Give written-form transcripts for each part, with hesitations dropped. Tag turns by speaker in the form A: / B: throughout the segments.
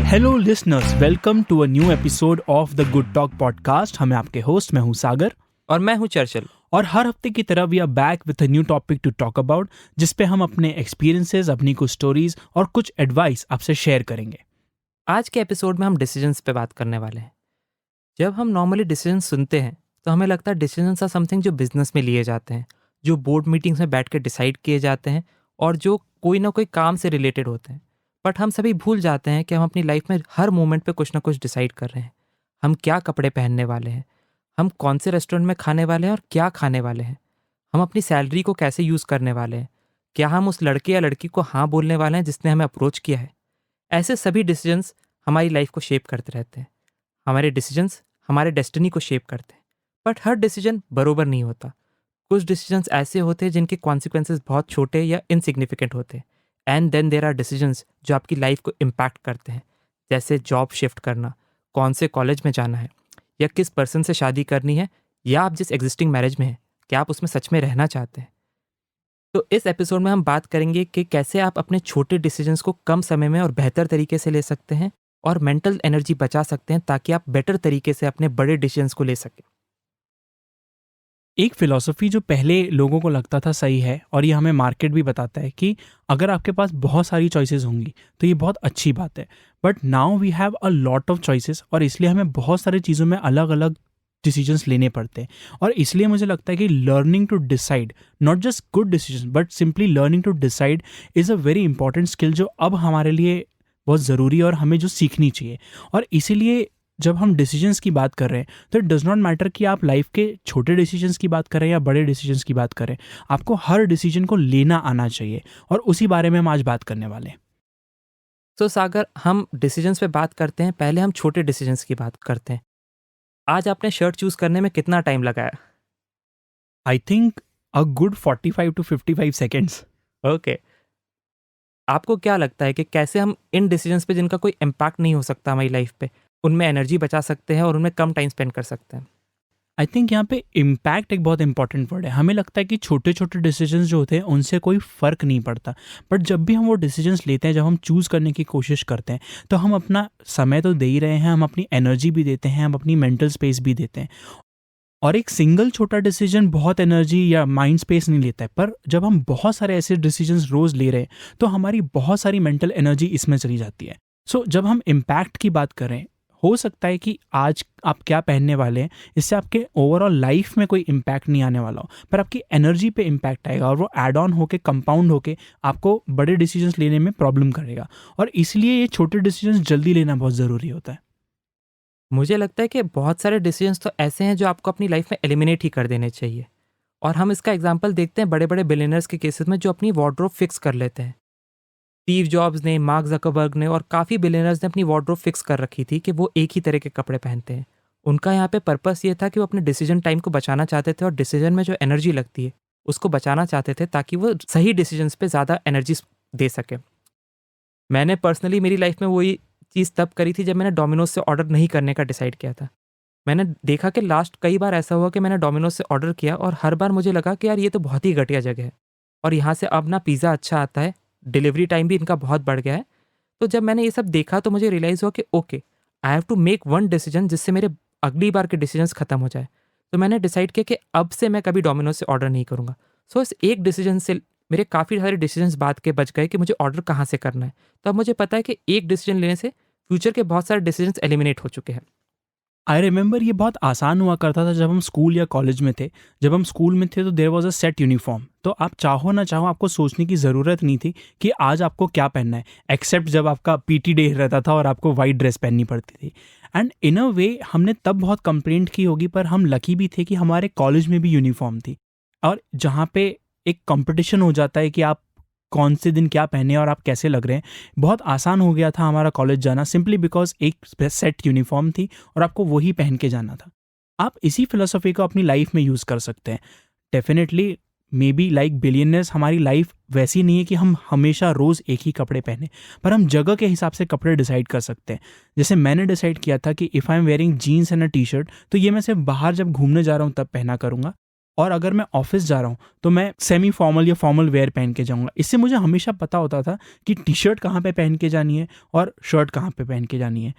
A: Hello listeners, welcome to a new episode of the good talk podcast. मैं आपके host हूं सागर
B: और मैं हूं चर्चिल।
A: और हर हफ्ते की तरह we are back with a new topic to talk about, जिस पे हम अपने एक्सपीरियंसेस, अपनी कुछ स्टोरीज और कुछ एडवाइस आपसे शेयर करेंगे।
B: आज के एपिसोड में हम डिसीजंस पे बात करने वाले हैं। जब हम नॉर्मली डिसीजन सुनते हैं तो हमें लगता है डिसीजंस आर समथिंग जो बिजनेस में लिए जाते हैं, जो बोर्ड मीटिंग्स में बैठ के डिसाइड किए जाते हैं और जो कोई ना कोई काम से रिलेटेड होते हैं। बट हम सभी भूल जाते हैं कि हम अपनी लाइफ में हर मोमेंट पे कुछ ना कुछ डिसाइड कर रहे हैं। हम क्या कपड़े पहनने वाले हैं, हम कौन से रेस्टोरेंट में खाने वाले हैं और क्या खाने वाले हैं, हम अपनी सैलरी को कैसे यूज़ करने वाले हैं, क्या हम उस लड़के या लड़की को हाँ बोलने वाले हैं जिसने हमें अप्रोच किया है। ऐसे सभी डिसीजंस हमारी लाइफ को शेप करते रहते हैं। हमारे डिसीजंस हमारे डेस्टिनी को शेप करते हैं। बट हर डिसीजन बरोबर नहीं होता। कुछ डिसीजंस ऐसे होते हैं जिनके कॉन्सिक्वेंसेस बहुत छोटे या इनसिग्निफिकेंट होते हैं। And then there are decisions जो आपकी लाइफ को इम्पैक्ट करते हैं, जैसे जॉब शिफ्ट करना, कौन से कॉलेज में जाना है, या किस पर्सन से शादी करनी है, या आप जिस एग्जिस्टिंग मैरिज में हैं क्या आप उसमें सच में रहना चाहते हैं। तो इस एपिसोड में हम बात करेंगे कि कैसे आप अपने छोटे डिसीजंस को कम समय में और बेहतर तरीके से ले सकते हैं और मेंटल एनर्जी बचा सकते हैं ताकि आप बेटर तरीके से अपने बड़े डिसीजंस को ले सकें।
A: एक फिलॉसफी जो पहले लोगों को लगता था सही है, और ये हमें मार्केट भी बताता है कि अगर आपके पास बहुत सारी चॉइसेस होंगी तो ये बहुत अच्छी बात है। But now we have a lot of choices, और इसलिए हमें बहुत सारी चीज़ों में अलग अलग डिसीजंस लेने पड़ते हैं। और इसलिए मुझे लगता है कि learning to decide, not just good decision but simply learning to decide is a very important skill जो अब हमारे लिए बहुत ज़रूरी है और हमें जो सीखनी चाहिए। और इसीलिए जब हम डिसीजंस की बात कर रहे हैं तो इट डज़ नॉट मैटर कि आप लाइफ के छोटे डिसीजंस की बात करें या बड़े डिसीजंस की बात करें, आपको हर डिसीजन को लेना आना चाहिए, और उसी बारे में हम आज बात करने वाले हैं।
B: तो सागर, हम डिसीजंस पे बात करते हैं। पहले हम छोटे डिसीजंस की बात करते हैं। आज आपने शर्ट चूज़ करने में कितना टाइम लगाया?
A: I think a good 45 to 55 seconds.
B: Okay. आपको क्या लगता है कि कैसे हम इन डिसीजंस पे जिनका कोई इम्पैक्ट नहीं हो सकता हमारी लाइफ पे, उनमें एनर्जी बचा सकते हैं और उनमें कम टाइम स्पेंड कर सकते हैं?
A: आई थिंक यहाँ पे इम्पैक्ट एक बहुत इंपॉर्टेंट वर्ड है। हमें लगता है कि छोटे छोटे डिसीजंस जो होते हैं उनसे कोई फ़र्क नहीं पड़ता, बट जब भी हम वो डिसीजंस लेते हैं, जब हम चूज़ करने की कोशिश करते हैं, तो हम अपना समय तो दे ही रहे हैं, हम अपनी एनर्जी भी देते हैं, हम अपनी मेंटल स्पेस भी देते हैं। और एक सिंगल छोटा डिसीजन बहुत एनर्जी या माइंड स्पेस नहीं लेता है, पर जब हम बहुत सारे ऐसे डिसीजंस रोज़ ले रहे हैं तो हमारी बहुत सारी मेंटल एनर्जी इसमें चली जाती है। सो जब हम इम्पैक्ट की बात करें, हो सकता है कि आज आप क्या पहनने वाले हैं इससे आपके ओवरऑल लाइफ में कोई इम्पैक्ट नहीं आने वाला हो, पर आपकी एनर्जी पे इम्पैक्ट आएगा, और वो एड ऑन होके, कंपाउंड होके आपको बड़े डिसीजंस लेने में प्रॉब्लम करेगा। और इसलिए ये छोटे डिसीजंस जल्दी लेना बहुत ज़रूरी होता है।
B: मुझे लगता है कि बहुत सारे डिसीजंस तो ऐसे हैं जो आपको अपनी लाइफ में एलिमिनेट ही कर देने चाहिए। और हम इसका एग्जांपल देखते हैं बड़े बड़े बिलियनर्स के केसेस में जो अपनी वार्डरोब फिक्स कर लेते हैं। स्टीव जॉब्स ने, मार्क जकरबर्ग ने और काफ़ी बिलियनर्स ने अपनी वार्डरोब फिक्स कर रखी थी कि वो एक ही तरह के कपड़े पहनते हैं। उनका यहाँ पे पर्पस ये था कि वो अपने डिसीजन टाइम को बचाना चाहते थे और डिसीजन में जो एनर्जी लगती है उसको बचाना चाहते थे ताकि वो सही डिसीजंस पे ज़्यादा एनर्जी दे सके। मैंने पर्सनली मेरी लाइफ में वही चीज़ तब करी थी जब मैंने डोमिनोज से ऑर्डर नहीं करने का डिसाइड किया था। मैंने देखा कि लास्ट कई बार ऐसा हुआ कि मैंने डोमिनोज से ऑर्डर किया और हर बार मुझे लगा कि यार ये तो बहुत ही घटिया जगह है और यहाँ से अब ना पिज़्ज़ा अच्छा आता है, डिलीवरी टाइम भी इनका बहुत बढ़ गया है। तो जब मैंने ये सब देखा तो मुझे रियलाइज़ हुआ कि okay, I have to make one decision जिससे मेरे अगली बार के डिसीजंस खत्म हो जाए। तो मैंने डिसाइड किया कि अब से मैं कभी डोमिनोज से ऑर्डर नहीं करूँगा। सो इस एक डिसीजन से मेरे काफ़ी सारे डिसीजंस बाद के बच गए कि मुझे ऑर्डर कहाँ से करना है। तो अब मुझे पता है कि एक डिसीजन लेने से फ्यूचर के बहुत सारे डिसीजंस एलिमिनेट हो चुके हैं।
A: आई रिमेंबर ये बहुत आसान हुआ करता था जब हम स्कूल या कॉलेज में थे। जब हम स्कूल में थे तो there was a set uniform, तो आप चाहो ना चाहो आपको सोचने की ज़रूरत नहीं थी कि आज आपको क्या पहनना है, एक्सेप्ट जब आपका पीटी डे रहता था और आपको वाइट ड्रेस पहननी पड़ती थी। एंड इन अ वे हमने तब बहुत कंप्लेंट की होगी, पर हम लकी भी थे कि हमारे कॉलेज में भी यूनिफॉर्म थी, और जहाँ पे एक कंपटीशन हो जाता है कि आप कौन से दिन क्या पहने और आप कैसे लग रहे हैं। बहुत आसान हो गया था हमारा कॉलेज जाना, सिंपली बिकॉज एक सेट यूनिफॉर्म थी और आपको वही पहन के जाना था। आप इसी फिलोसफी को अपनी लाइफ में यूज़ कर सकते हैं। Definitely may be like billionaires, हमारी लाइफ वैसी नहीं है कि हम हमेशा रोज़ एक ही कपड़े पहने, पर हम जगह के हिसाब से कपड़े डिसाइड कर सकते हैं। जैसे मैंने डिसाइड किया था कि if I am wearing jeans and a T shirt, तो ये मैं सिर्फ बाहर जब घूमने जा रहा हूँ तब पहना करूँगा। और अगर मैं ऑफिस जा रहा हूँ तो मैं सेमी फॉर्मल या फॉर्मल वेयर पहन के जाऊँगा। इससे मुझे हमेशा पता होता था कि टी शर्ट कहाँ पे पहन के जानी है और शर्ट कहाँ पे पहन के जानी है।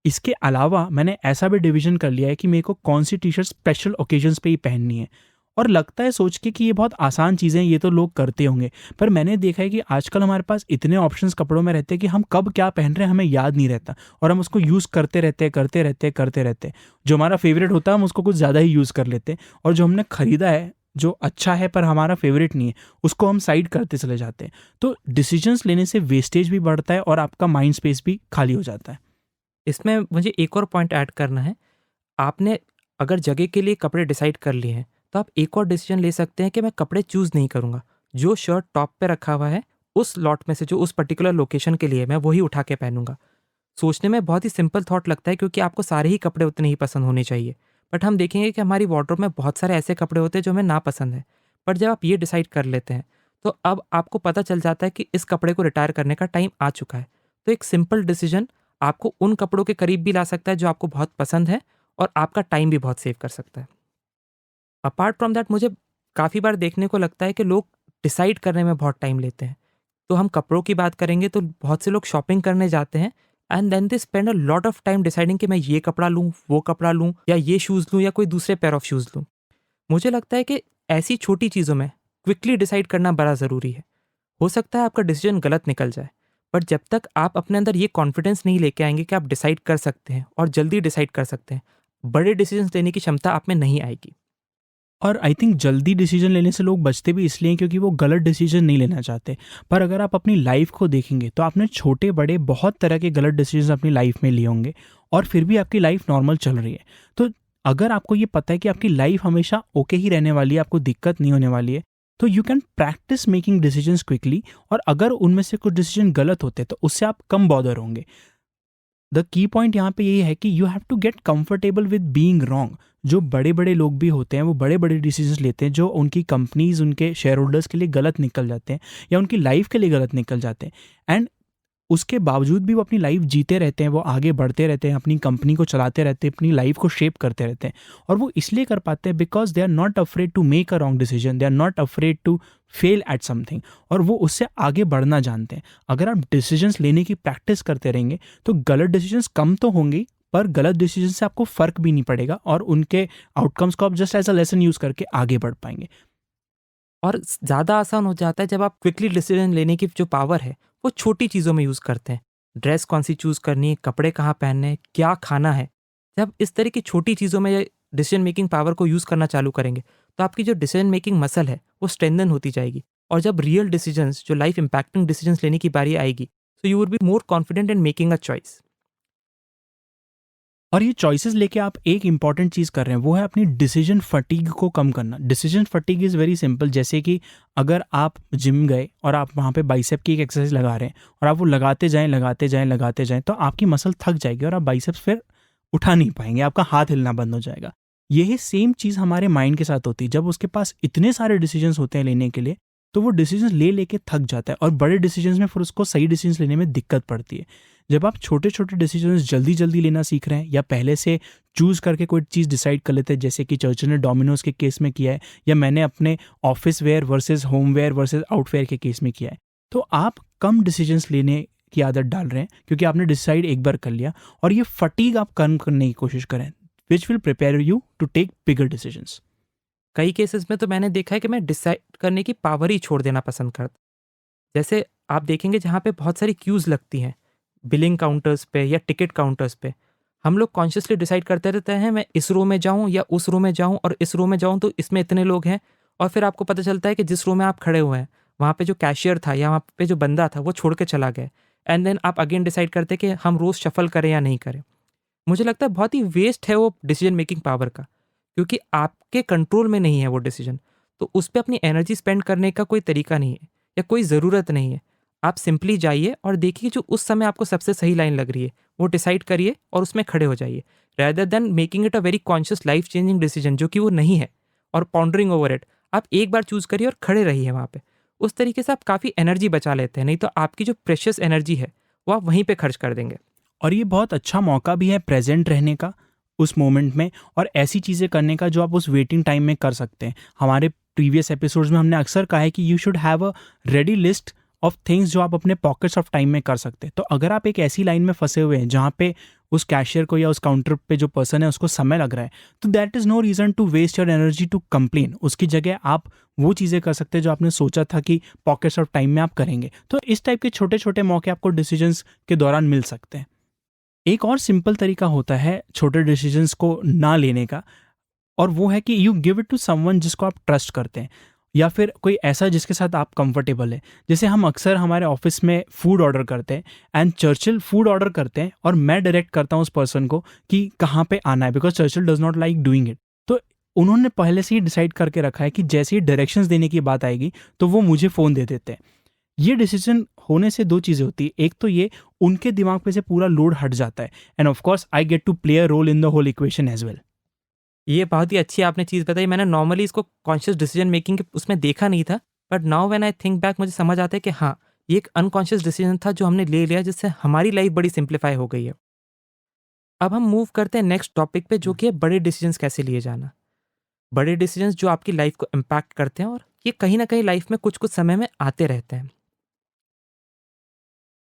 A: इसके अलावा मैंने ऐसा भी डिवीज़न कर लिया है कि मेरे को कौन सी टी शर्ट स्पेशल ओकेजन्स पे ही पहननी है। और लगता है सोच के कि ये बहुत आसान चीज़ें हैं, ये तो लोग करते होंगे, पर मैंने देखा है कि आजकल हमारे पास इतने ऑप्शंस कपड़ों में रहते हैं कि हम कब क्या पहन रहे हैं हमें याद नहीं रहता, और हम उसको यूज़ करते रहते हैं। जो हमारा फेवरेट होता है हम उसको कुछ ज़्यादा ही यूज़ कर लेते हैं, और जो हमने ख़रीदा है जो अच्छा है पर हमारा फेवरेट नहीं है उसको हम साइड करते चले जाते हैं। तो डिसीजंस लेने से वेस्टेज भी बढ़ता है और आपका माइंड स्पेस भी खाली हो जाता है।
B: इसमें मुझे एक और पॉइंट ऐड करना है। आपने अगर जगह के लिए कपड़े डिसाइड कर लिए हैं, तो आप एक और डिसीजन ले सकते हैं कि मैं कपड़े चूज़ नहीं करूँगा। जो शर्ट टॉप पे रखा हुआ है, उस लॉट में से जो उस पर्टिकुलर लोकेशन के लिए है, मैं वही उठा के पहनूँगा। सोचने में बहुत ही सिंपल थॉट लगता है क्योंकि आपको सारे ही कपड़े उतने ही पसंद होने चाहिए। बट हम देखेंगे कि हमारी वार्डरोब में बहुत सारे ऐसे कपड़े होते हैं जो हमें नापसंद हैं। बट जब आप ये डिसाइड कर लेते हैं, तो अब आपको पता चल जाता है कि इस कपड़े को रिटायर करने का टाइम आ चुका है। तो एक सिंपल डिसीजन आपको उन कपड़ों के करीब भी ला सकता है जो आपको बहुत पसंद है, और आपका टाइम भी बहुत सेव कर सकता है। अपार्ट फ्रॉम दैट, मुझे काफ़ी बार देखने को लगता है कि लोग डिसाइड करने में बहुत टाइम लेते हैं। तो हम कपड़ों की बात करेंगे तो बहुत से लोग शॉपिंग करने जाते हैं, and then they spend a lot of time deciding कि मैं ये कपड़ा लूँ, वो कपड़ा लूँ, या ये शूज़ लूँ, या कोई दूसरे पेयर ऑफ शूज़ लूँ। मुझे लगता है कि ऐसी छोटी चीज़ों में क्विकली डिसाइड करना बड़ा ज़रूरी है। हो सकता है आपका डिसीजन गलत निकल जाए, बट जब तक आप अपने अंदर ये कॉन्फिडेंस नहीं लेके आएंगे कि आप डिसाइड कर सकते हैं और जल्दी डिसाइड कर सकते हैं, बड़े डिसीजंस लेने की क्षमता आप में नहीं आएगी।
A: और आई थिंक जल्दी डिसीजन लेने से लोग बचते भी इसलिए हैं क्योंकि वो गलत डिसीजन नहीं लेना चाहते। पर अगर आप अपनी लाइफ को देखेंगे तो आपने छोटे बड़े बहुत तरह के गलत डिसीजन अपनी लाइफ में लिए होंगे, और फिर भी आपकी लाइफ नॉर्मल चल रही है। तो अगर आपको ये पता है कि आपकी लाइफ हमेशा ओके ही रहने वाली है, आपको दिक्कत नहीं होने वाली है, तो you can practice making decisions quickly. और अगर उनमें से कुछ डिसीजन गलत होते हैं तो उससे आप कम बॉदर होंगे। द की पॉइंट यहाँ पे यही है कि you have to get comfortable with being wrong. जो बड़े बड़े लोग भी होते हैं वो बड़े बड़े डिसीजंस लेते हैं जो उनकी कंपनीज उनके शेयर होल्डर्स के लिए गलत निकल जाते हैं या उनकी लाइफ के लिए गलत निकल जाते हैं, एंड उसके बावजूद भी वो अपनी लाइफ जीते रहते हैं, वो आगे बढ़ते रहते हैं, अपनी कंपनी को चलाते रहते हैं, अपनी लाइफ को शेप करते रहते हैं। और वो इसलिए कर पाते हैं because they are not afraid to make a wrong decision, they are not afraid to fail at something, और वो उससे आगे बढ़ना जानते हैं। अगर आप डिसीजंस लेने की प्रैक्टिस करते रहेंगे तो गलत डिसीजंस कम तो होंगे ही, पर गलत डिसीजन से आपको फ़र्क भी नहीं पड़ेगा और उनके आउटकम्स को आप just as a lesson use करके आगे बढ़ पाएंगे।
B: और ज़्यादा आसान हो जाता है जब आप क्विकली डिसीजन लेने की जो पावर है वो छोटी चीज़ों में यूज़ करते हैं। ड्रेस कौन सी चूज़ करनी है, कपड़े कहाँ पहनने हैं, क्या खाना है। जब इस तरह की छोटी चीज़ों में डिसीजन मेकिंग पावर को यूज़ करना चालू करेंगे, तो आपकी जो डिसीजन मेकिंग मसल है वो स्ट्रेंथन होती जाएगी। और जब रियल डिसीजंस, जो लाइफ इम्पैक्टिंग डिसीजंस लेने की बारी आएगी, so you will be more confident in making a choice.
A: और ये चॉइसेस लेके आप एक इंपॉर्टेंट चीज़ कर रहे हैं, वो है अपनी डिसीजन फटीग को कम करना। Decision fatigue is very simple. जैसे कि अगर आप जिम गए और आप वहाँ पे बाइसेप की एक एक्सरसाइज लगा रहे हैं और आप वो लगाते जाएं तो आपकी मसल थक जाएगी और आप बाइसेप्स फिर उठा नहीं पाएंगे, आपका हाथ हिलना बंद हो जाएगा। यही सेम चीज़ हमारे माइंड के साथ होती है। जब उसके पास इतने सारे डिसीजंस होते हैं लेने के लिए, तो वो डिसीजंस ले लेके थक जाता है और बड़े डिसीजंस में फिर उसको सही डिसीजंस लेने में दिक्कत पड़ती है। जब आप छोटे छोटे डिसीजंस जल्दी जल्दी लेना सीख रहे हैं या पहले से चूज़ करके कोई चीज़ डिसाइड कर लेते हैं, जैसे कि चर्चिल ने डोमिनोज के केस में किया है या मैंने अपने office wear versus home wear versus outwear के केस में किया है, तो आप कम डिसीजंस लेने की आदत डाल रहे हैं क्योंकि आपने डिसाइड एक बार कर लिया। और ये फटीग आप कम करने की कोशिश करें, which will prepare you to take bigger decisions.
B: कई केसेस में तो मैंने देखा है कि मैं डिसाइड करने की पावर ही छोड़ देना पसंद करता। जैसे आप देखेंगे जहाँ पे बहुत सारी क्यूज़ लगती हैं, बिलिंग काउंटर्स पे या टिकट काउंटर्स पे, हम लोग कॉन्शियसली डिसाइड करते रहते हैं मैं इस रो में जाऊँ या उस रो में जाऊँ, और इस रो में जाऊँ तो इसमें इतने लोग हैं। और फिर आपको पता चलता है कि जिस रो में आप खड़े हुए हैं, वहाँ पे जो कैशियर था या वहाँ पे जो बंदा था वो छोड़ के चला गया। एंड देन आप अगेन डिसाइड करते हैं कि हम रोज़ शफल करें या नहीं करें। मुझे लगता है बहुत ही वेस्ट है वो डिसीजन मेकिंग पावर का, क्योंकि आपके कंट्रोल में नहीं है वो डिसीजन। तो उस पे अपनी एनर्जी स्पेंड करने का कोई तरीका नहीं है या कोई ज़रूरत नहीं है। आप सिंपली जाइए और देखिए जो उस समय आपको सबसे सही लाइन लग रही है वो डिसाइड करिए और उसमें खड़े हो जाइए, rather than making it a very conscious life changing decision जो कि वो नहीं है, और पॉन्डरिंग ओवर इट। आप एक बार चूज़ करिए और खड़े रहिए वहाँ पे। उस तरीके से आप काफ़ी एनर्जी बचा लेते हैं, नहीं तो आपकी जो प्रेशियस एनर्जी है वो आप वहीं पे खर्च कर देंगे।
A: और ये बहुत अच्छा मौका भी है प्रेजेंट रहने का। उस मोमेंट में, और ऐसी चीज़ें करने का जो आप उस वेटिंग टाइम में कर सकते हैं। हमारे प्रीवियस एपिसोड्स में हमने अक्सर कहा है कि you should have a ready list of things जो आप अपने पॉकेट्स ऑफ टाइम में कर सकते हैं। तो अगर आप एक ऐसी लाइन में फंसे हुए हैं जहाँ पे उस कैशियर को या उस काउंटर पे जो पर्सन है उसको समय लग रहा है, तो that is no reason to waste your energy to complain. उसकी जगह आप वो चीज़ें कर सकते हैं जो आपने सोचा था कि पॉकेट्स ऑफ टाइम में आप करेंगे। तो इस टाइप के छोटे छोटे मौके आपको डिसीजंस के दौरान मिल सकते हैं। एक और सिंपल तरीका होता है छोटे डिसीजंस को ना लेने का, और वो है कि you give it to someone जिसको आप ट्रस्ट करते हैं, या फिर कोई ऐसा जिसके साथ आप कंफर्टेबल है। जैसे हम अक्सर हमारे ऑफिस में फूड ऑर्डर करते हैं, एंड चर्चिल फूड ऑर्डर करते हैं और मैं डायरेक्ट करता हूँ उस पर्सन को कि कहाँ पे आना है, because Churchill does not like doing it. तो उन्होंने पहले से ही डिसाइड करके रखा है कि जैसे ही डायरेक्शंस देने की बात आएगी तो वो मुझे फ़ोन दे देते हैं। ये डिसीजन होने से दो चीज़ें होती है, एक तो ये उनके दिमाग पे से पूरा लोड हट जाता है, and of course I get to play a role in the whole equation as well.
B: ये बहुत ही अच्छी आपने चीज़ बताई। मैंने नॉर्मली इसको कॉन्शियस डिसीजन मेकिंग के उसमें देखा नहीं था, but now when I think back मुझे समझ आता है कि हाँ, ये एक अनकॉन्शियस डिसीजन था जो हमने ले लिया, जिससे हमारी लाइफ बड़ी सिंप्लीफाई हो गई है। अब हम मूव करते हैं नेक्स्ट टॉपिक पे, जो कि है बड़े डिसीजंस कैसे लिए जाना। बड़े डिसीजंस जो आपकी लाइफ को इम्पैक्ट करते हैं, और ये कहीं ना कहीं लाइफ में कुछ कुछ समय में आते रहते हैं।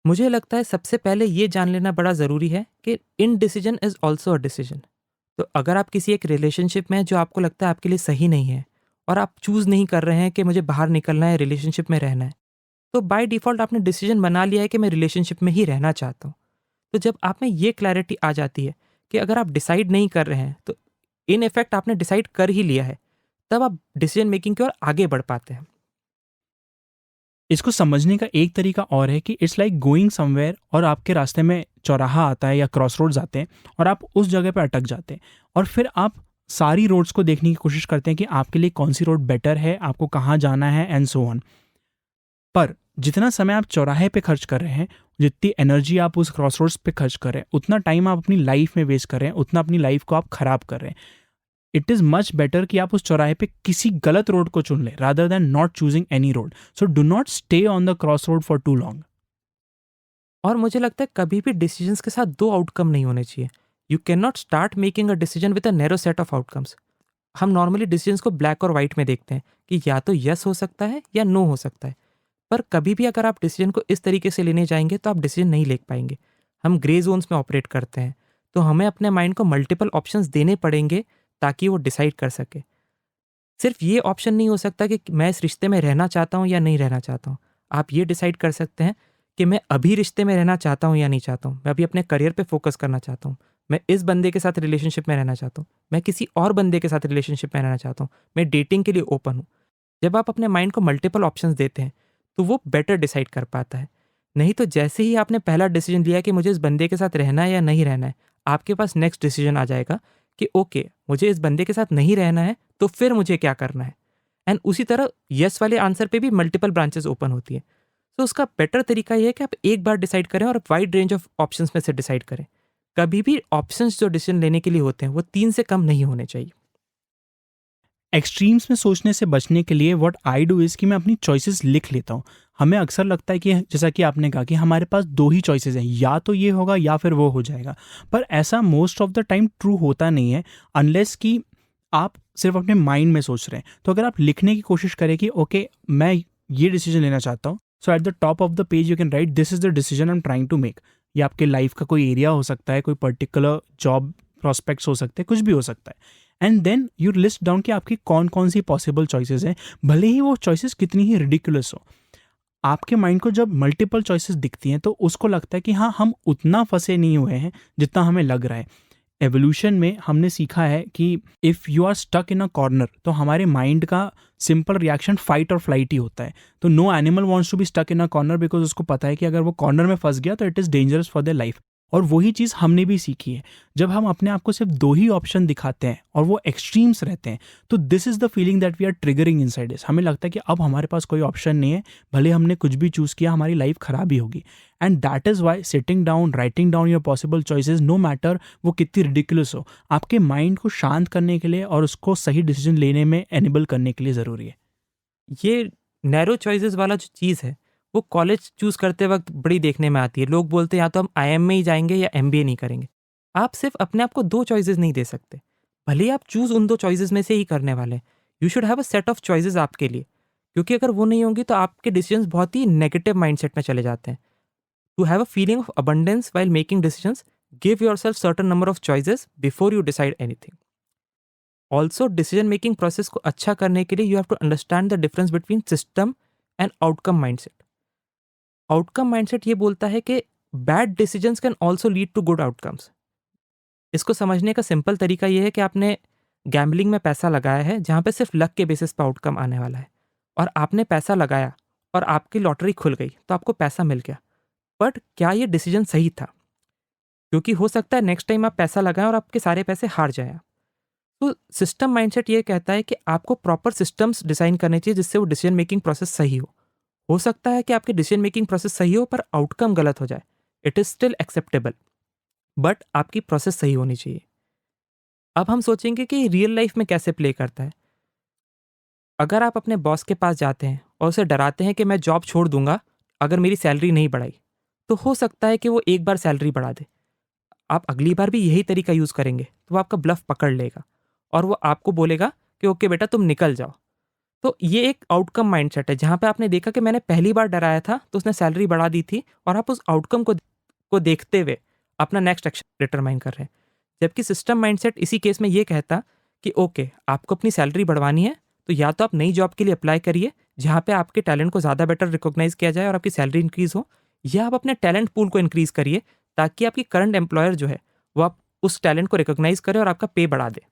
B: मुझे लगता है सबसे पहले ये जान लेना बड़ा ज़रूरी है कि in decision is also a decision. तो अगर आप किसी एक रिलेशनशिप में हैं जो आपको लगता है आपके लिए सही नहीं है, और आप चूज़ नहीं कर रहे हैं कि मुझे बाहर निकलना है, रिलेशनशिप में रहना है, तो बाय डिफ़ॉल्ट आपने डिसीजन बना लिया है कि मैं रिलेशनशिप में ही रहना चाहता हूँ। तो जब आप में ये क्लैरिटी आ जाती है कि अगर आप डिसाइड नहीं कर रहे हैं, तो इन इफ़ेक्ट आपने डिसाइड कर ही लिया है, तब आप डिसीजन मेकिंग की ओर आगे बढ़ पाते हैं।
A: इसको समझने का एक तरीका और है कि इट्स लाइक गोइंग समवेयर, और आपके रास्ते में चौराहा आता है या क्रॉस रोड्स आते हैं और आप उस जगह पे अटक जाते हैं, और फिर आप सारी रोड्स को देखने की कोशिश करते हैं कि आपके लिए कौन सी रोड बेटर है, आपको कहाँ जाना है, एंड सो ऑन। पर जितना समय आप चौराहे पे खर्च कर रहे हैं, जितनी एनर्जी आप उस क्रॉस रोड्स पे खर्च कर रहे हैं, उतना टाइम आप अपनी लाइफ में वेस्ट कर रहे हैं, उतना अपनी लाइफ को आप खराब कर रहे हैं। इट इज़ मच बेटर कि आप उस चौराहे पे किसी गलत रोड को चुन लें rather than not choosing any road. So do not stay on the cross road for too long.
B: और मुझे लगता है कभी भी डिसीजंस के साथ दो आउटकम नहीं होने चाहिए। You can not start making a decision with a narrow set of outcomes. हम नॉर्मली डिसीजंस को ब्लैक और वाइट में देखते हैं कि या तो यस हो सकता है या नो हो सकता है। पर कभी भी अगर आप डिसीजन को इस तरीके से लेने जाएंगे तो आप डिसीजन नहीं ले पाएंगे। हम ग्रे जोन्स में ऑपरेट करते हैं, तो हमें अपने माइंड को मल्टीपल ऑप्शंस देने पड़ेंगे ताकि वो डिसाइड कर सके। सिर्फ ये ऑप्शन नहीं हो सकता कि मैं इस रिश्ते में रहना चाहता हूँ या नहीं रहना चाहता हूँ। आप ये डिसाइड कर सकते हैं कि मैं अभी रिश्ते में रहना चाहता हूँ या नहीं चाहता हूँ। मैं अभी अपने करियर पे फोकस करना चाहता हूँ। मैं इस बंदे के साथ रिलेशनशिप में रहना चाहता हूँ। मैं किसी और बंदे के साथ रिलेशनशिप में रहना चाहता हूँ। मैं डेटिंग के लिए ओपन हूँ। जब आप अपने माइंड को मल्टीपल ऑप्शंस देते हैं, तो वो बेटर डिसाइड कर पाता है। नहीं तो जैसे ही आपने पहला डिसीजन लिया कि मुझे इस बंदे के साथ रहना है या नहीं रहना है, आपके पास नेक्स्ट डिसीजन आ जाएगा कि ओके, मुझे इस बंदे के साथ नहीं रहना है, तो फिर मुझे क्या करना है। एंड उसी तरह यस वाले आंसर पे भी मल्टीपल ब्रांचेस ओपन होती है। तो उसका बेटर तरीका ये है कि आप एक बार डिसाइड करें और वाइड रेंज ऑफ ऑप्शंस में से डिसाइड करें। कभी भी ऑप्शंस जो डिसीजन लेने के लिए होते हैं वो 3 से कम नहीं होने चाहिए।
A: एक्सट्रीम्स में सोचने से बचने के लिए व्हाट आई डू इज़ कि मैं अपनी चॉइसेस लिख लेता हूँ। हमें अक्सर लगता है कि जैसा कि आपने कहा कि हमारे पास दो ही चॉइसेस हैं, या तो ये होगा या फिर वो हो जाएगा। पर ऐसा most of the time true होता नहीं है, अनलेस कि आप सिर्फ अपने माइंड में सोच रहे हैं। तो अगर आप लिखने की कोशिश करें कि ओके मैं ये डिसीजन लेना चाहता हूँ, so at the top of the page you can write this is the decision I am trying to make. ये आपके लाइफ का कोई एरिया हो सकता है, कोई पर्टिकुलर जॉब प्रॉस्पेक्ट्स हो सकते हैं, कुछ भी हो सकता है। And then you list down कि आपकी कौन कौन सी पॉसिबल चॉइसेस हैं, भले ही वो चॉइसेस कितनी ही रिडिकुलस हो। आपके माइंड को जब मल्टीपल चॉइसेस दिखती हैं तो उसको लगता है कि हाँ, हम उतना फंसे नहीं हुए हैं जितना हमें लग रहा है। एवोल्यूशन में हमने सीखा है कि if you are stuck in a corner, तो हमारे माइंड का सिंपल रिएक्शन फाइट और फ्लाइट ही होता है। तो no animal wants to be stuck in a corner, because उसको पता है कि अगर वो कॉर्नर में फंस गया तो it is dangerous for their life. और वही चीज़ हमने भी सीखी है। जब हम अपने आप को सिर्फ दो ही ऑप्शन दिखाते हैं और वो एक्सट्रीम्स रहते हैं, तो this is the feeling that we are triggering inside us. हमें लगता है कि अब हमारे पास कोई ऑप्शन नहीं है, भले हमने कुछ भी चूज़ किया हमारी लाइफ खराब ही होगी। And that is why sitting down, writing down your possible choices, no matter वो कितनी रिडिकुलस हो, आपके माइंड को शांत करने के लिए और उसको सही डिसीजन लेने में एनेबल करने के लिए ज़रूरी है।
B: ये नैरो चॉइसेस वाला जो चीज़ है, वो कॉलेज चूज़ करते वक्त बड़ी देखने में आती है। लोग बोलते हैं या तो हम आईएम में ही जाएँगे या एमबीए नहीं करेंगे। आप सिर्फ अपने आप को 2 चॉइसेस नहीं दे सकते। भले ही आप चूज़ उन 2 चॉइसेस में से ही करने वाले हैं। You should have a set of choices आपके लिए, क्योंकि अगर वो नहीं होंगी तो आपके डिसीजंस बहुत ही नेगेटिव माइंडसेट में चले जाते हैं। To have a feeling of abundance while making decisions, give yourself certain number of choices before you decide anything. Also decision making process को अच्छा करने के लिए you have to understand the difference between system and outcome mindset. Outcome mindset ये बोलता है कि bad decisions can also lead to good outcomes. इसको समझने का सिंपल तरीका ये है कि आपने गैम्बलिंग में पैसा लगाया है जहाँ पे सिर्फ लक के बेसिस पे आउटकम आने वाला है, और आपने पैसा लगाया और आपकी लॉटरी खुल गई तो आपको पैसा मिल गया। बट क्या ये डिसीजन सही था? क्योंकि हो सकता है नेक्स्ट टाइम आप पैसा लगाएं और आपके सारे पैसे हार जाएं आप। तो सिस्टम माइंडसेट ये कहता है कि आपको प्रॉपर सिस्टम्स डिज़ाइन करने चाहिए जिससे वो डिसीजन मेकिंग प्रोसेस सही हो। हो सकता है कि आपकी डिसीजन मेकिंग प्रोसेस सही हो पर आउटकम गलत हो जाए, it is still acceptable, but आपकी प्रोसेस सही होनी चाहिए। अब हम सोचेंगे कि रियल लाइफ में कैसे प्ले करता है। अगर आप अपने बॉस के पास जाते हैं और उसे डराते हैं कि मैं जॉब छोड़ दूंगा अगर मेरी सैलरी नहीं बढ़ाई, तो हो सकता है कि वो एक बार सैलरी बढ़ा दे। आप अगली बार भी यही तरीका यूज़ करेंगे तो वो आपका ब्लफ पकड़ लेगा और वो आपको बोलेगा कि ओके बेटा तुम निकल जाओ। तो ये एक आउटकम माइंडसेट है जहाँ पे आपने देखा कि मैंने पहली बार डराया था तो उसने सैलरी बढ़ा दी थी, और आप उस आउटकम को देखते हुए अपना नेक्स्ट एक्शन डिटरमाइन कर रहे हैं। जबकि सिस्टम माइंडसेट इसी केस में ये कहता कि ओके आपको अपनी सैलरी बढ़वानी है तो या तो आप नई जॉब के लिए अप्लाई करिए जहाँ पे आपके टैलेंट को ज़्यादा बेटर रिकॉग्नाइज किया जाए और आपकी सैलरी इंक्रीज़ हो, या आप अपने टैलेंट पूल को इंक्रीज़ करिए ताकि आपकी करंट एम्प्लॉयर जो है वो आप उस टैलेंट को रिकॉग्नाइज करे और आपका पे बढ़ा दे।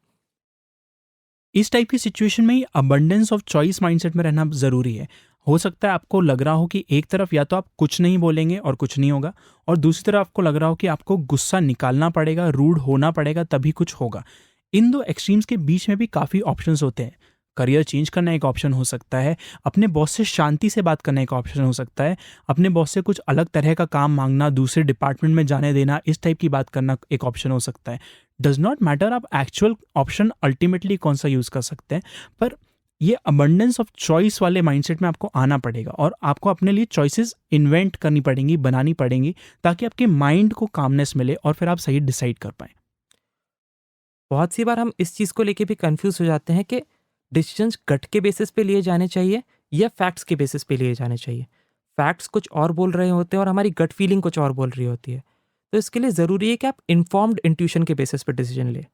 A: इस टाइप की सिचुएशन में ही अबंडेंस ऑफ चॉइस माइंडसेट में रहना ज़रूरी है। हो सकता है आपको लग रहा हो कि एक तरफ या तो आप कुछ नहीं बोलेंगे और कुछ नहीं होगा, और दूसरी तरफ आपको लग रहा हो कि आपको गुस्सा निकालना पड़ेगा, रूड होना पड़ेगा, तभी कुछ होगा। इन दो एक्सट्रीम्स के बीच में भी काफ़ी ऑप्शंस होते हैं। करियर चेंज करना एक ऑप्शन हो सकता है, अपने बॉस से शांति से बात करना एक ऑप्शन हो सकता है, अपने बॉस से कुछ अलग तरह का काम मांगना, दूसरे डिपार्टमेंट में जाने देना, इस टाइप की बात करना एक ऑप्शन हो सकता है। डज नॉट मैटर आप एक्चुअल ऑप्शन अल्टीमेटली कौन सा यूज़ कर सकते हैं, पर ये अबंडेंस ऑफ चॉइस वाले माइंडसेट में आपको आना पड़ेगा और आपको अपने लिए चॉइसेस इन्वेंट करनी पड़ेंगी, बनानी पड़ेंगी, ताकि आपके माइंड को कामनेस मिले और फिर आप सही डिसाइड कर पाएँ।
B: बहुत सी बार हम इस चीज़ को लेके भी कंफ्यूज हो जाते हैं कि डिसीजंस गट के बेसिस पे लिए जाने चाहिए या फैक्ट्स के बेसिस पे लिए जाने चाहिए। फैक्ट्स कुछ और बोल रहे होते हैं और हमारी गट फीलिंग कुछ और बोल रही होती है। तो इसके लिए ज़रूरी है कि आप इन्फॉर्म्ड इंट्यूशन के बेसिस पे डिसीजन लें।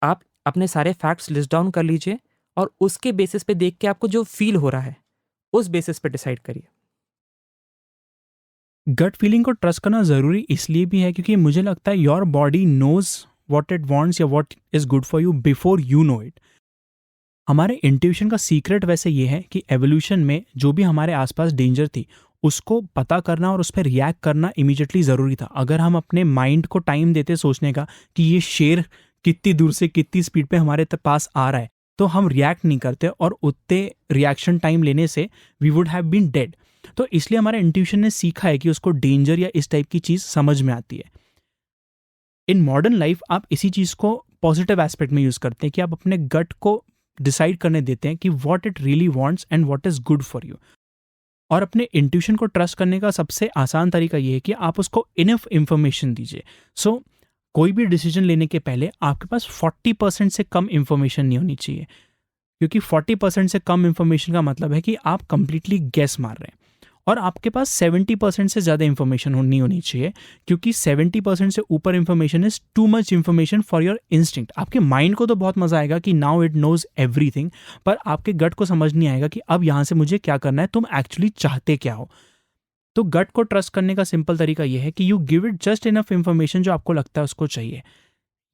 B: आप अपने सारे फैक्ट्स लिस्ट डाउन कर लीजिए और उसके बेसिस पे देख के आपको जो फील हो रहा है उस बेसिस पे डिसाइड करिए।
A: गट फीलिंग को ट्रस्ट करना ज़रूरी इसलिए भी है क्योंकि मुझे लगता है your body knows what it wants या what is good for you before you know it. हमारे इंट्यूशन का सीक्रेट वैसे ये है कि एवोल्यूशन में जो भी हमारे आसपास डेंजर थी उसको पता करना और उस पर रिएक्ट करना इमीडिएटली ज़रूरी था। अगर हम अपने माइंड को टाइम देते सोचने का कि ये शेर कितनी दूर से कितनी स्पीड पे हमारे पास आ रहा है, तो हम रिएक्ट नहीं करते और उतने रिएक्शन टाइम लेने से we would have been dead. तो इसलिए हमारे इंट्यूशन ने सीखा है कि उसको डेंजर या इस टाइप की चीज़ समझ में आती है। इन मॉडर्न लाइफ आप इसी चीज़ को पॉजिटिव एस्पेक्ट में यूज़ करते हैं कि आप अपने गट को डिसाइड करने देते हैं कि what it really wants and what is good for you. और अपने इंट्यूशन को ट्रस्ट करने का सबसे आसान तरीका ये है कि आप उसको इनफ इंफॉर्मेशन दीजिए। सो कोई भी डिसीजन लेने के पहले आपके पास 40% से कम इंफॉर्मेशन नहीं होनी चाहिए, क्योंकि 40% से कम इंफॉर्मेशन का मतलब है कि आप कंप्लीटली गेस मार रहे हैं। और आपके पास 70% से ज़्यादा इंफॉर्मेशन नहीं होनी चाहिए, क्योंकि 70% से ऊपर information is too much information for your instinct. आपके माइंड को तो बहुत मज़ा आएगा कि नाउ इट नोज एवरीथिंग, पर आपके गट को समझ नहीं आएगा कि अब यहाँ से मुझे क्या करना है, तुम एक्चुअली चाहते क्या हो। तो गट को ट्रस्ट करने का सिंपल तरीका यह है कि you give it just enough information जो आपको लगता है उसको चाहिए।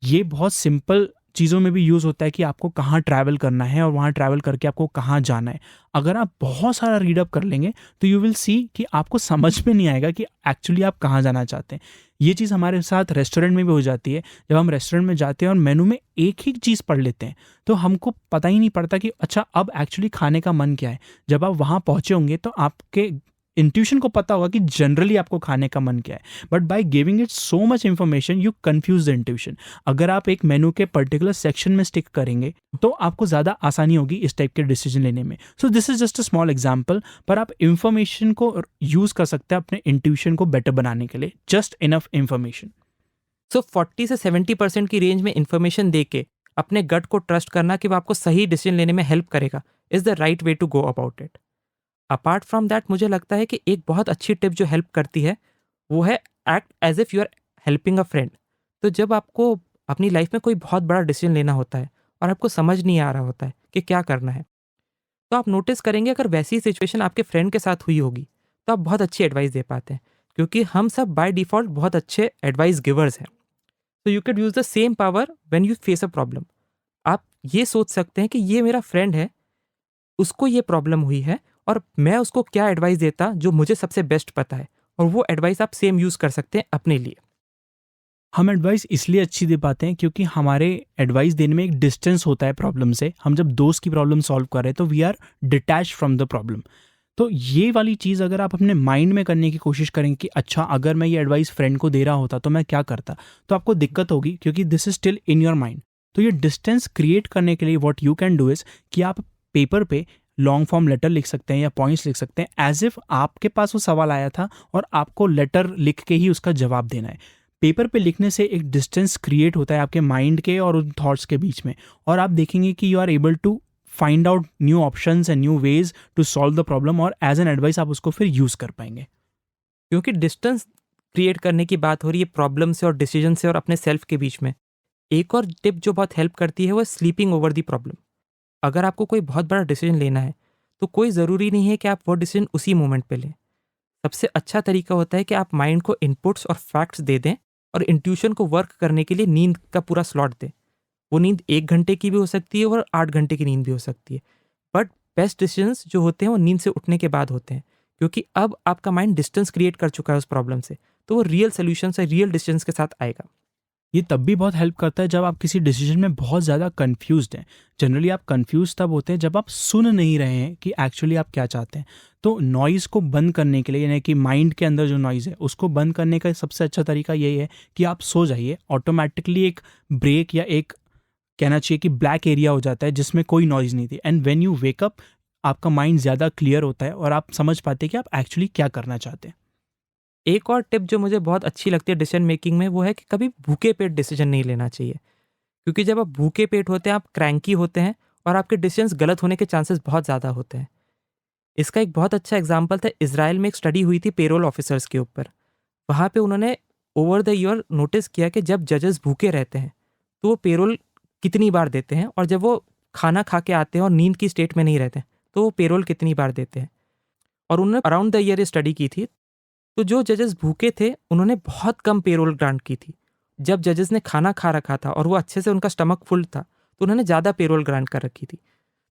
A: ये बहुत सिंपल चीज़ों में भी यूज़ होता है कि आपको कहाँ ट्रैवल करना है और वहाँ ट्रैवल करके आपको कहाँ जाना है। अगर आप बहुत सारा रीडअप कर लेंगे तो यू विल सी कि आपको समझ में नहीं आएगा कि एक्चुअली आप कहाँ जाना चाहते हैं। ये चीज़ हमारे साथ रेस्टोरेंट में भी हो जाती है। जब हम रेस्टोरेंट में जाते हैं और मेनू में एक ही चीज़ पढ़ लेते हैं तो हमको पता ही नहीं पड़ता कि अच्छा अब एक्चुअली खाने का मन क्या है। जब आप वहाँ पहुँचे होंगे तो आपके इंट्यूशन को पता होगा कि जनरली आपको खाने का मन क्या है, but by giving it so much information you confuse the intuition. अगर आप एक मेनू के पर्टिकुलर सेक्शन में स्टिक करेंगे तो आपको ज़्यादा आसानी होगी इस टाइप के डिसीजन लेने में। So this is just a small example, पर आप इंफॉर्मेशन को यूज़ कर सकते हैं अपने इंट्यूशन को बेटर बनाने के लिए। Just enough information.
B: सो 40 से 70% की रेंज में इन्फॉर्मेशन दे के अपने गट को ट्रस्ट करना कि वो आपको सही डिसीजन लेने में हेल्प करेगा is the right way to go about it. Apart from that मुझे लगता है कि एक बहुत अच्छी टिप जो हेल्प करती है वो है act as if you are helping a friend. तो जब आपको अपनी लाइफ में कोई बहुत बड़ा डिसीजन लेना होता है और आपको समझ नहीं आ रहा होता है कि क्या करना है, तो आप नोटिस करेंगे अगर वैसी सिचुएशन आपके फ्रेंड के साथ हुई होगी तो आप बहुत अच्छी एडवाइस दे पाते हैं, क्योंकि हम सब बाय डिफ़ॉल्ट बहुत अच्छे एडवाइस गिवर्स हैं। तो you can use the same power when you face a problem. आप ये सोच सकते हैं कि ये मेरा फ्रेंड है, उसको ये प्रॉब्लम हुई है और मैं उसको क्या एडवाइस देता जो मुझे सबसे बेस्ट पता है, और वो एडवाइस आप सेम यूज़ कर सकते हैं अपने लिए।
A: हम एडवाइस इसलिए अच्छी दे पाते हैं क्योंकि हमारे एडवाइस देने में एक डिस्टेंस होता है प्रॉब्लम से। हम जब दोस्त की प्रॉब्लम सॉल्व कर रहे हैं तो we are detach from the problem. तो ये वाली चीज़ अगर आप अपने माइंड में करने की कोशिश करें कि अच्छा अगर मैं ये एडवाइस फ्रेंड को दे रहा होता तो मैं क्या करता, तो आपको दिक्कत होगी क्योंकि this is still in your mind. तो ये डिस्टेंस क्रिएट करने के लिए what you can do is कि आप पेपर पे लॉन्ग फॉर्म लेटर लिख सकते हैं या पॉइंट्स लिख सकते हैं एज इफ आपके पास वो सवाल आया था और आपको लेटर लिख के ही उसका जवाब देना है। पेपर पे लिखने से एक डिस्टेंस क्रिएट होता है आपके माइंड के और उन थॉट्स के बीच में, और आप देखेंगे कि you are able to find out new options and new ways to solve the problem, और एज एन एडवाइस आप उसको फिर यूज़ कर पाएंगे।
B: क्योंकि डिस्टेंस क्रिएट करने की बात हो रही है प्रॉब्लम से और डिसीजन से और अपने सेल्फ के बीच में, एक और टिप जो बहुत हेल्प करती है वो स्लीपिंग ओवर दी प्रॉब्लम। अगर आपको कोई बहुत बड़ा डिसीजन लेना है तो कोई ज़रूरी नहीं है कि आप वो डिसीजन उसी मोमेंट पे लें। सबसे अच्छा तरीका होता है कि आप माइंड को इनपुट्स और फैक्ट्स दे दें और इंट्यूशन को वर्क करने के लिए नींद का पूरा स्लॉट दें। वो नींद 1 घंटे की भी हो सकती है और 8 घंटे की नींद भी हो सकती है, बट बेस्ट डिसीजंस जो होते हैं वो नींद से उठने के बाद होते हैं, क्योंकि अब आपका माइंड डिस्टेंस क्रिएट कर चुका है उस प्रॉब्लम से, तो वो रियल सोल्यूशन से रियल डिसीजंस के साथ आएगा।
A: ये तब भी बहुत हेल्प करता है जब आप किसी डिसीजन में बहुत ज़्यादा कन्फ्यूज्ड हैं। जनरली आप कन्फ्यूज तब होते हैं जब आप सुन नहीं रहे हैं कि एक्चुअली आप क्या चाहते हैं। तो नॉइज़ को बंद करने के लिए, यानी कि माइंड के अंदर जो नॉइज़ है उसको बंद करने का सबसे अच्छा तरीका यही है कि आप सो जाइए। ऑटोमेटिकली एक ब्रेक या एक कहना चाहिए कि ब्लैक एरिया हो जाता है जिसमें कोई नॉइज़ नहीं थी, and when you wake up आपका माइंड ज़्यादा क्लियर होता है और आप समझ पाते हैं कि आप एक्चुअली क्या करना चाहते हैं।
B: एक और टिप जो मुझे बहुत अच्छी लगती है डिसीजन मेकिंग में वो है कि कभी भूखे पेट डिसीजन नहीं लेना चाहिए, क्योंकि जब आप भूखे पेट होते हैं आप क्रैंकी होते हैं और आपके डिसीजंस गलत होने के चांसेस बहुत ज़्यादा होते हैं। इसका एक बहुत अच्छा एग्जाम्पल था, इजराइल में एक स्टडी हुई थी पेरोल ऑफिसर्स के ऊपर। वहाँ पे उन्होंने ओवर द ईयर नोटिस किया कि जब जजेस भूखे रहते हैं तो वो पेरोल कितनी बार देते हैं, और जब वो खाना खा के आते हैं और नींद की स्टेट में नहीं रहते हैं तो वो पेरोल कितनी बार देते हैं। और उन्होंने अराउंड द ईयर ये स्टडी की थी, तो जो जजेस भूखे थे उन्होंने बहुत कम पेरोल ग्रांट की थी। जब जजेस ने खाना खा रखा था और वो अच्छे से उनका स्टमक फुल था तो उन्होंने ज़्यादा पेरोल ग्रांट कर रखी थी।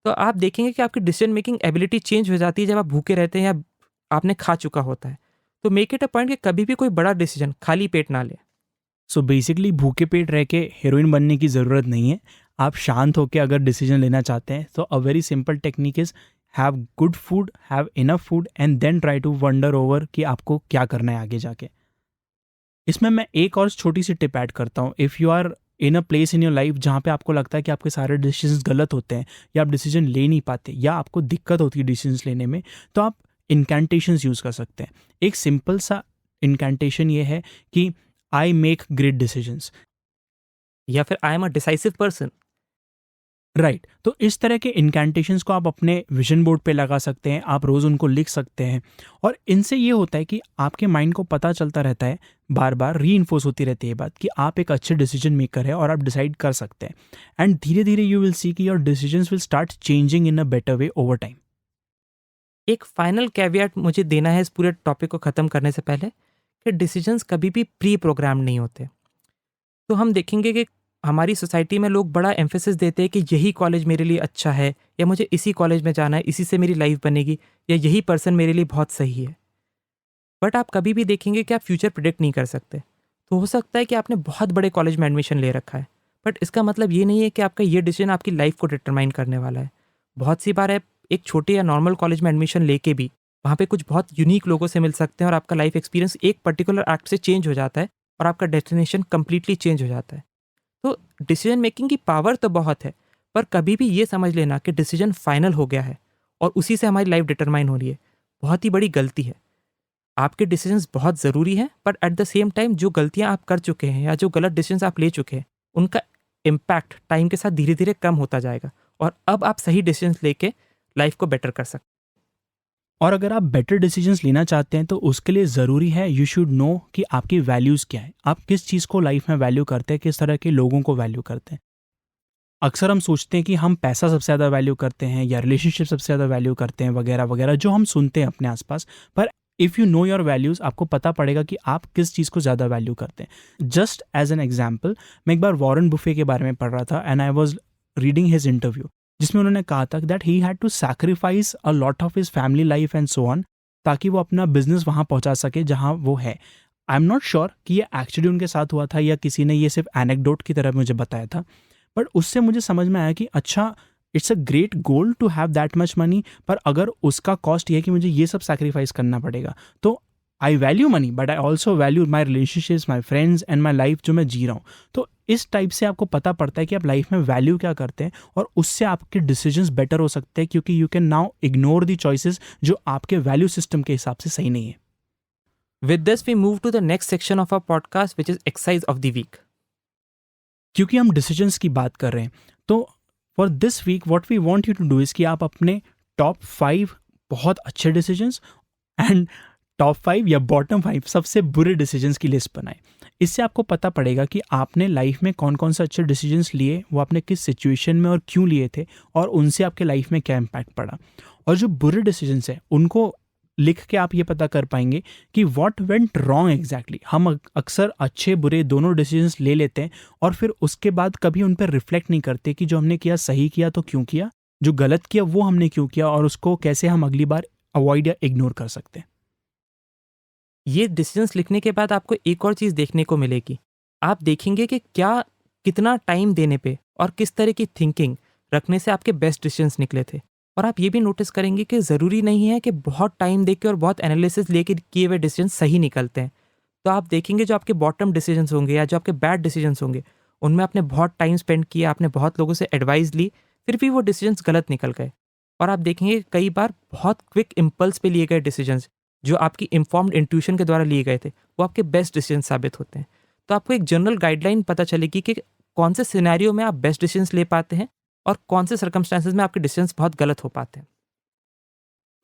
B: तो आप देखेंगे कि आपकी डिसीजन मेकिंग एबिलिटी चेंज हो जाती है जब आप भूखे रहते हैं या आपने खा चुका होता है। तो मेक इट अ पॉइंट कि कभी भी कोई बड़ा डिसीजन खाली पेट ना लें।
A: सो बेसिकली भूखे पेट रह के हीरोइन बनने की ज़रूरत नहीं है। आप शांत होकर अगर डिसीजन लेना चाहते हैं तो a very simple technique is have good food, have enough food and then try to wonder over कि आपको क्या करना है आगे जाके। इसमें मैं एक और छोटी सी टिप ऐड करता हूँ। If you are in a place in your life जहाँ पे आपको लगता है कि आपके सारे डिसीजंस गलत होते हैं या आप डिसीजन ले नहीं पाते या आपको दिक्कत होती है डिसीजंस लेने में, तो आप इनकैंटेशंस यूज़ कर सकते हैं। एक सिंपल सा इनकैंटेशन ये है कि आई मेक ग्रेट डिसीजंस।
B: या फिर I am a decisive person.
A: Right, तो इस तरह के इनकैंटेशंस को आप अपने विजन बोर्ड पे लगा सकते हैं, आप रोज़ उनको लिख सकते हैं, और इनसे ये होता है कि आपके माइंड को पता चलता रहता है, बार बार रीइंफोर्स होती रहती है ये बात कि आप एक अच्छे डिसीजन मेकर है और आप डिसाइड कर सकते हैं। एंड धीरे धीरे यू विल सी कि your decisions will start changing in a better way over time.
B: एक फाइनल कैवियट मुझे देना है इस पूरे टॉपिक को ख़त्म करने से पहले, कि डिसीजंस कभी भी प्री प्रोग्राम नहीं होते। तो हम देखेंगे कि हमारी सोसाइटी में लोग बड़ा एम्फेसिस देते हैं कि यही कॉलेज मेरे लिए अच्छा है, या मुझे इसी कॉलेज में जाना है, इसी से मेरी लाइफ बनेगी, या यही पर्सन मेरे लिए बहुत सही है। बट आप कभी भी देखेंगे कि आप फ्यूचर प्रिडिक्ट नहीं कर सकते। तो हो सकता है कि आपने बहुत बड़े कॉलेज में एडमिशन ले रखा है, बट इसका मतलब ये नहीं है कि आपका ये डिसीजन आपकी लाइफ को डिटरमाइन करने वाला है। बहुत सी बार आप एक छोटे या नॉर्मल कॉलेज में एडमिशन लेके भी वहाँ पे कुछ बहुत यूनिक लोगों से मिल सकते हैं और आपका लाइफ एक्सपीरियंस एक पर्टिकुलर एक्ट से चेंज हो जाता है और आपका डेस्टिनेशन कम्प्लीटली चेंज हो जाता है। तो डिसीजन मेकिंग की पावर तो बहुत है, पर कभी भी ये समझ लेना कि डिसीजन फाइनल हो गया है और उसी से हमारी लाइफ डिटरमाइन हो रही है, बहुत ही बड़ी गलती है। आपके डिसीजंस बहुत ज़रूरी हैं, but at the same time जो गलतियाँ आप कर चुके हैं या जो गलत डिसीजंस आप ले चुके हैं, उनका इम्पैक्ट टाइम के साथ धीरे धीरे कम होता जाएगा और अब आप सही डिसीजंस लेके लाइफ को बेटर कर सकते
A: और अगर आप बेटर डिसीजंस लेना चाहते हैं तो उसके लिए ज़रूरी है यू शुड नो कि आपकी वैल्यूज़ क्या है, आप किस चीज़ को लाइफ में वैल्यू करते हैं, किस तरह के लोगों को वैल्यू करते हैं। अक्सर हम सोचते हैं कि हम पैसा सबसे ज़्यादा वैल्यू करते हैं या रिलेशनशिप सबसे ज़्यादा वैल्यू करते हैं वगैरह वगैरह, जो हम सुनते हैं अपने आसपास। पर if you know your values, आपको पता पड़ेगा कि आप किस चीज़ को ज़्यादा वैल्यू करते हैं। जस्ट एज एन एग्जाम्पल, मैं एक बार वॉरेन बुफे के बारे में पढ़ रहा था and I was reading his interview, जिसमें उन्होंने कहा था that he had to sacrifice a lot of his family life and so on, ताकि वो अपना बिजनेस वहाँ पहुँचा सके जहाँ वो है। आई एम नॉट श्योर कि ये एक्चुअली उनके साथ हुआ था या किसी ने ये सिर्फ एनेक्डोट की तरह मुझे बताया था, बट उससे मुझे समझ में आया कि अच्छा, it's a great goal to have that much money, पर अगर उसका कॉस्ट ये है कि मुझे ये सब सैक्रिफाइस करना पड़ेगा, तो I value money but I also value my relationships, my friends and my life जो मैं जी रहा हूँ। तो इस टाइप से आपको पता पड़ता है कि आप लाइफ में वैल्यू क्या करते हैं और उससे आपके डिसीजंस बेटर हो सकते हैं, क्योंकि you can now ignore the choices जो आपके वैल्यू सिस्टम के हिसाब से सही नहीं है।
B: हैं। With this we move to the next section of our podcast which is exercise of the week.
A: क्योंकि हम डिसीजंस की बात कर रहे हैं, तो for this week what we want you to do is कि आप अपने टॉप 5 बहुत अच्छे डिसीजंस एंड टॉप 5 या बॉटम 5 सबसे बुरे डिसीजंस की लिस्ट बनाएं। इससे आपको पता पड़ेगा कि आपने लाइफ में कौन कौन से अच्छे डिसीजंस लिए, वो आपने किस सिचुएशन में और क्यों लिए थे, और उनसे आपके लाइफ में क्या इम्पैक्ट पड़ा। और जो बुरे डिसीजंस हैं उनको लिख के आप ये पता कर पाएंगे कि व्हाट वेंट रॉन्ग एग्जैक्टली। हम अक्सर अच्छे बुरे दोनों डिसीजंस ले लेते हैं और फिर उसके बाद कभी उन पर रिफ्लेक्ट नहीं करते कि जो हमने किया सही किया तो क्यों किया, जो गलत किया वो हमने क्यों किया, और उसको कैसे हम अगली बार अवॉइड या इग्नोर कर सकते हैं।
B: ये डिसीजंस लिखने के बाद आपको एक और चीज़ देखने को मिलेगी। आप देखेंगे कि क्या कितना टाइम देने पे और किस तरह की थिंकिंग रखने से आपके बेस्ट डिसीजंस निकले थे। और आप ये भी नोटिस करेंगे कि ज़रूरी नहीं है कि बहुत टाइम देके और बहुत एनालिसिस लेके किए हुए डिसीजन सही निकलते हैं। तो आप देखेंगे जो आपके बॉटम डिसीजंस होंगे या जो आपके बैड डिसीजंस होंगे, उनमें आपने बहुत टाइम स्पेंड किया, आपने बहुत लोगों से एडवाइस ली, फिर भी वो डिसीजंस गलत निकल गए। और आप देखेंगे कई बार बहुत क्विक इम्पल्स पे लिए गए डिसीजंस जो आपकी इन्फॉर्म्ड इंट्यूशन के द्वारा लिए गए थे, वो आपके बेस्ट डिसीजन साबित होते हैं। तो आपको एक जनरल गाइडलाइन पता चलेगी कि कौन से सिनेरियो में आप बेस्ट डिसीजंस ले पाते हैं और कौन से सर्कमस्टांसेस में आपके डिसीजंस बहुत गलत हो पाते हैं।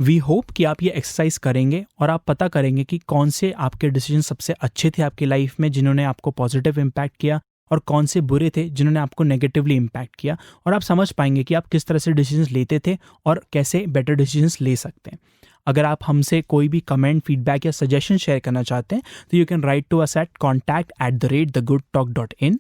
A: वी होप कि आप ये एक्सरसाइज करेंगे और आप पता करेंगे कि कौन से आपके डिसीजन सबसे अच्छे थे आपकी लाइफ में, जिन्होंने आपको पॉजिटिव इम्पैक्ट किया, और कौन से बुरे थे जिन्होंने आपको नेगेटिवली इम्पैक्ट किया। और आप समझ पाएंगे कि आप किस तरह से डिसीजंस लेते थे और कैसे बेटर डिसीजंस ले सकते हैं। अगर आप हमसे कोई भी कमेंट, फीडबैक या सजेशन शेयर करना चाहते हैं तो you can write to us at contact@thegoodtalk.in।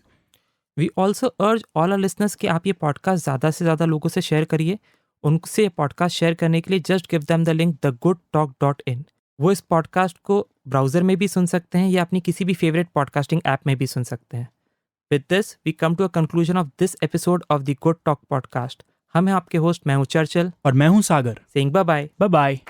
B: We also urge all our listeners कि आप ये पॉडकास्ट ज़्यादा से ज़्यादा लोगों से शेयर करिए। उनसे पॉडकास्ट शेयर करने के लिए just give them the link thegoodtalk.in। वो इस पॉडकास्ट को ब्राउज़र में भी सुन सकते हैं या अपनी किसी भी फेवरेट पॉडकास्टिंग ऐप में भी सुन सकते हैं। With this we come to a conclusion of this episode of the good talk podcast. हम हैं आपके होस्ट, मैं हूँ चर्चल
A: और मैं हूं Sagar.
B: Saying bye bye.
A: Bye bye.